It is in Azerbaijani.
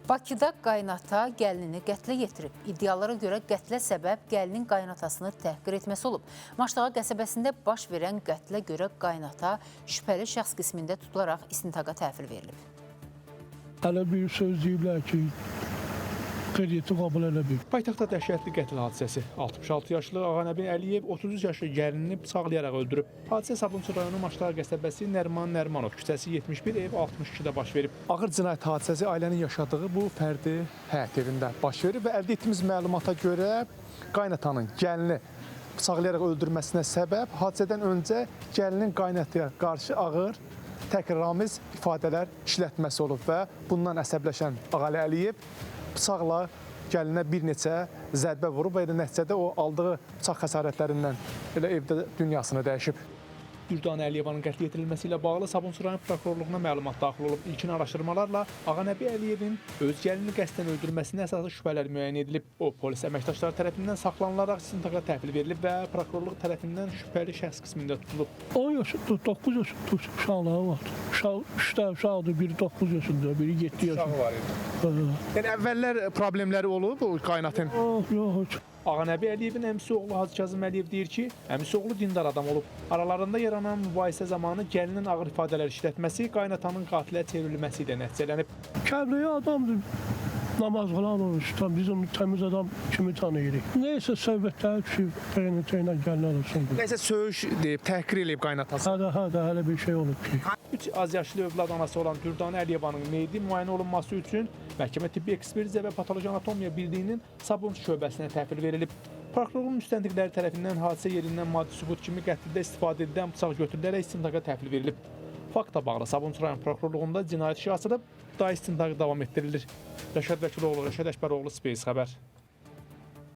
Bakıda qaynata gəlinini qətlə yetirib. İddialara görə qətlə səbəb gəlinin qaynatasını təhqir etməsi olub. Maçdağa qəsəbəsində baş verən qətlə görə qaynata şübhəli şəxs qismində tutularaq istintaqa təhvil verilib. Hələ bir söz deyiblər ki, krediti qəbul eləmir. Paytaxtda dəhşətli qətl hadisəsi. 66 yaşlı Ağanəbi Əliyev 33 yaşlı gəlinini bıçaqlayaraq öldürüb. Hadisə Sabunçu rayonu Maçdağa qəsəbəsi Nərman Nərmanov küçəsi 71 ev 62-də baş verib. Ağır cinayət hadisəsi ailənin yaşadığı bu fərdi həyət evində baş verib və əldə etdiyimiz məlumata görə qaynatanın gəlini bıçaqlayaraq öldürməsinə səbəb hadisədən öncə gəlinin qaynataya qarşı ağır təkraramiz ifadələr işlətməsi olub və bundan əsəbləşən Ağalı Əliyev bıçaqla gəlinə bir neçə zərbə vurub və nəticədə o aldığı bıçaq xəsarətlərindən elə evdə dünyasını dəyişib. Dürdanə Əliyevanın qətl yetirilməsi ilə bağlı Sabunçu rayon prokurorluğuna məlumat daxil olub. İlkin araşdırmalarla Ağanəbi Əliyevin öz gəlini qəsdən öldürməsində əsaslı şübhələr müəyyən edilib. O, polis əməkdaşları tərəfindən saxlanılaraq istintaqa təhvil verilib və prokurorluq tərəfindən şübhəli şəxs qismində tutulub. 10 yaşında, 9 yaşında uşaqları var. Uşaqdır, biri 9 yaşında, biri 7 yaşında. Uşağı var idi. Yəni əvvəllər problemləri olub o qaynatın? Yox. Ağanəbi Əliyevin əmisi oğlu Hacı Kazım Əliyev deyir ki, əmisi oğlu dindar adam olub. Aralarında yaranan mübahisə zamanı gəlinin ağır ifadələr işlətməsi qaynatanın qatilə çevrilməsi ilə nəticələnib. Kəbləyə adamdır, namaz qılan olmuş, bizim təmiz adam kimi tanıyırıq. Neysə söhbətlər ki, ilə gəlin olsun. Nəsə söyüş deyib, təhqir eləyib qaynatası. Hələ bir şey olub ki. 3 az yaşlı övlad anası olan Dürdanə Əliyevanın meyidi müayinə olunması üçün Məhkəmə Tibbi Ekspertiza və Patoloji Anatomiya Birliyinin Sabunçu şöbəsinə təhvil verilib. Prokurorluğun müstəntiqləri tərəfindən hadisə yerindən maddi sübut kimi qətldə istifadə edilən bıçaq götürülərək istintaqa təhvil verilib. Faktla bağlı Sabunçu rayon prokurorluğunda cinayət işi açılıb, daha istintaqı davam etdirilir. Rəşad Vəkiloğlu, Rəşad Əkbəroğlu, Space xəbər.